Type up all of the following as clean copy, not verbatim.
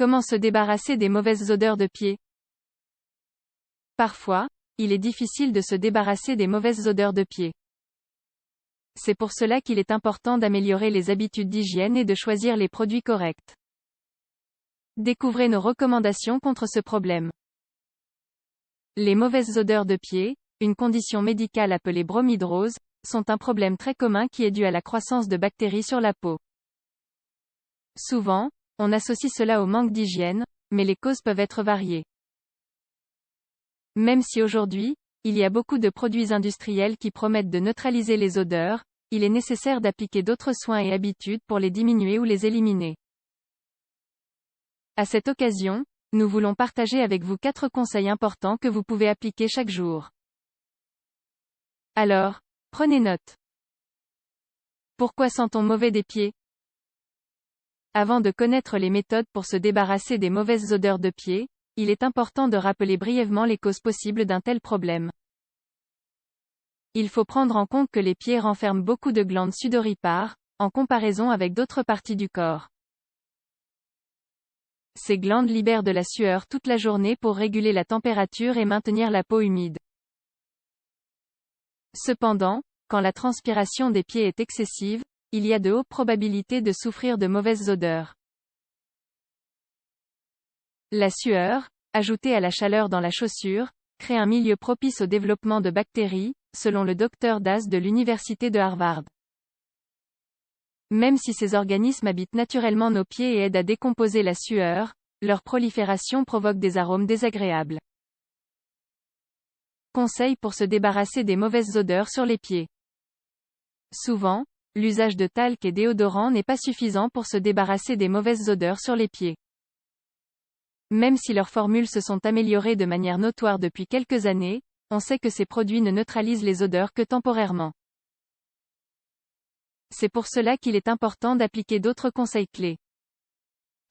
Comment se débarrasser des mauvaises odeurs de pied? Parfois, il est difficile de se débarrasser des mauvaises odeurs de pied. C'est pour cela qu'il est important d'améliorer les habitudes d'hygiène et de choisir les produits corrects. Découvrez nos recommandations contre ce problème. Les mauvaises odeurs de pied, une condition médicale appelée bromhydrose, sont un problème très commun qui est dû à la croissance de bactéries sur la peau. Souvent, on associe cela au manque d'hygiène, mais les causes peuvent être variées. Même si aujourd'hui, il y a beaucoup de produits industriels qui promettent de neutraliser les odeurs, il est nécessaire d'appliquer d'autres soins et habitudes pour les diminuer ou les éliminer. À cette occasion, nous voulons partager avec vous 4 conseils importants que vous pouvez appliquer chaque jour. Alors, prenez note. Pourquoi sent-on mauvais des pieds? Avant de connaître les méthodes pour se débarrasser des mauvaises odeurs de pied, il est important de rappeler brièvement les causes possibles d'un tel problème. Il faut prendre en compte que les pieds renferment beaucoup de glandes sudoripares, en comparaison avec d'autres parties du corps. Ces glandes libèrent de la sueur toute la journée pour réguler la température et maintenir la peau humide. Cependant, quand la transpiration des pieds est excessive, il y a de hautes probabilités de souffrir de mauvaises odeurs. La sueur, ajoutée à la chaleur dans la chaussure, crée un milieu propice au développement de bactéries, selon le Dr Das de l'Université de Harvard. Même si ces organismes habitent naturellement nos pieds et aident à décomposer la sueur, leur prolifération provoque des arômes désagréables. Conseils pour se débarrasser des mauvaises odeurs sur les pieds. Souvent, l'usage de talc et déodorant n'est pas suffisant pour se débarrasser des mauvaises odeurs sur les pieds. Même si leurs formules se sont améliorées de manière notoire depuis quelques années, on sait que ces produits ne neutralisent les odeurs que temporairement. C'est pour cela qu'il est important d'appliquer d'autres conseils clés.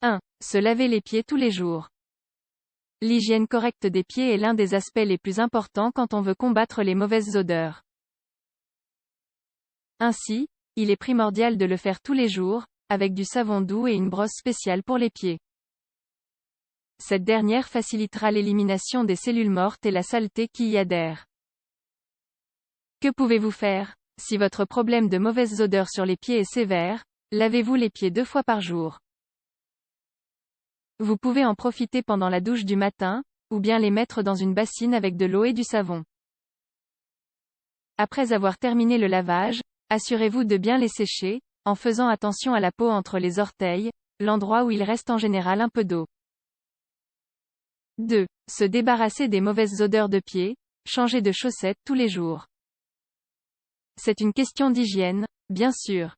1. Se laver les pieds tous les jours. L'hygiène correcte des pieds est l'un des aspects les plus importants quand on veut combattre les mauvaises odeurs. Ainsi, il est primordial de le faire tous les jours, avec du savon doux et une brosse spéciale pour les pieds. Cette dernière facilitera l'élimination des cellules mortes et la saleté qui y adhère. Que pouvez-vous faire? Si votre problème de mauvaises odeurs sur les pieds est sévère, lavez-vous les pieds 2 fois par jour. Vous pouvez en profiter pendant la douche du matin, ou bien les mettre dans une bassine avec de l'eau et du savon. Après avoir terminé le lavage, assurez-vous de bien les sécher, en faisant attention à la peau entre les orteils, l'endroit où il reste en général un peu d'eau. 2. Se débarrasser des mauvaises odeurs de pied, changer de chaussettes tous les jours. C'est une question d'hygiène, bien sûr.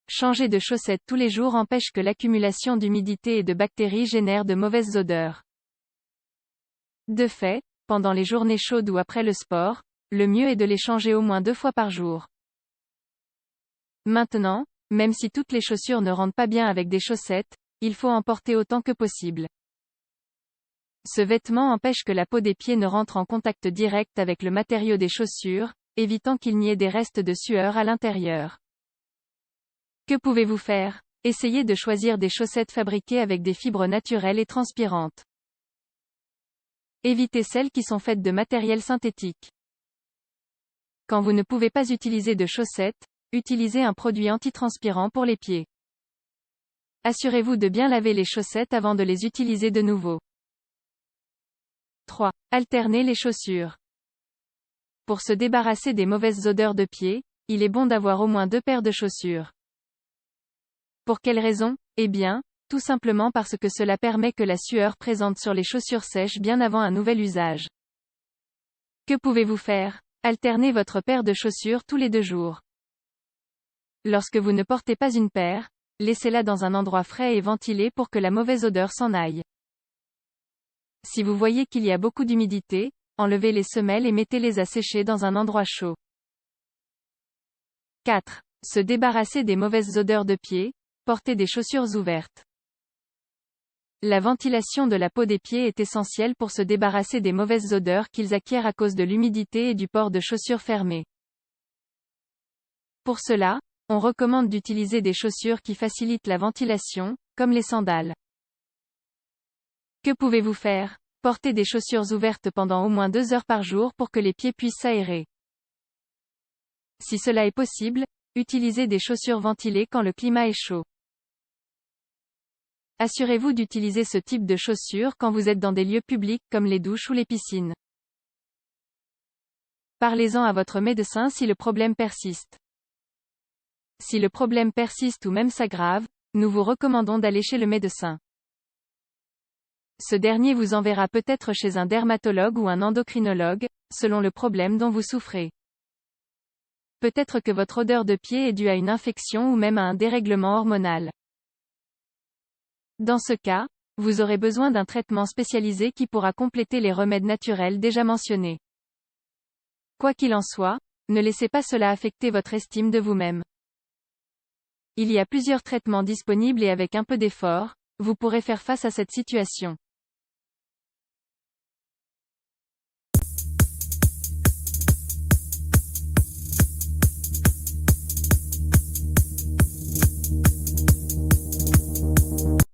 Changer de chaussettes tous les jours empêche que l'accumulation d'humidité et de bactéries génère de mauvaises odeurs. De fait, pendant les journées chaudes ou après le sport, le mieux est de les changer au moins 2 fois par jour. Maintenant, même si toutes les chaussures ne rentrent pas bien avec des chaussettes, il faut en porter autant que possible. Ce vêtement empêche que la peau des pieds ne rentre en contact direct avec le matériau des chaussures, évitant qu'il n'y ait des restes de sueur à l'intérieur. Que pouvez-vous faire? Essayez de choisir des chaussettes fabriquées avec des fibres naturelles et transpirantes. Évitez celles qui sont faites de matériel synthétique. Quand vous ne pouvez pas utiliser de chaussettes, utilisez un produit antitranspirant pour les pieds. Assurez-vous de bien laver les chaussettes avant de les utiliser de nouveau. 3. Alternez les chaussures. Pour se débarrasser des mauvaises odeurs de pied, il est bon d'avoir au moins 2 paires de chaussures. Pour quelle raison? Eh bien, tout simplement parce que cela permet que la sueur présente sur les chaussures sèche bien avant un nouvel usage. Que pouvez-vous faire? Alternez votre paire de chaussures tous les 2 jours. Lorsque vous ne portez pas une paire, laissez-la dans un endroit frais et ventilé pour que la mauvaise odeur s'en aille. Si vous voyez qu'il y a beaucoup d'humidité, enlevez les semelles et mettez-les à sécher dans un endroit chaud. 4. Se débarrasser des mauvaises odeurs de pied, portez des chaussures ouvertes. La ventilation de la peau des pieds est essentielle pour se débarrasser des mauvaises odeurs qu'ils acquièrent à cause de l'humidité et du port de chaussures fermées. Pour cela, on recommande d'utiliser des chaussures qui facilitent la ventilation, comme les sandales. Que pouvez-vous faire? Portez des chaussures ouvertes pendant au moins 2 heures par jour pour que les pieds puissent s'aérer. Si cela est possible, utilisez des chaussures ventilées quand le climat est chaud. Assurez-vous d'utiliser ce type de chaussures quand vous êtes dans des lieux publics comme les douches ou les piscines. Parlez-en à votre médecin si le problème persiste. Si le problème persiste ou même s'aggrave, nous vous recommandons d'aller chez le médecin. Ce dernier vous enverra peut-être chez un dermatologue ou un endocrinologue, selon le problème dont vous souffrez. Peut-être que votre odeur de pied est due à une infection ou même à un dérèglement hormonal. Dans ce cas, vous aurez besoin d'un traitement spécialisé qui pourra compléter les remèdes naturels déjà mentionnés. Quoi qu'il en soit, ne laissez pas cela affecter votre estime de vous-même. Il y a plusieurs traitements disponibles et avec un peu d'effort, vous pourrez faire face à cette situation.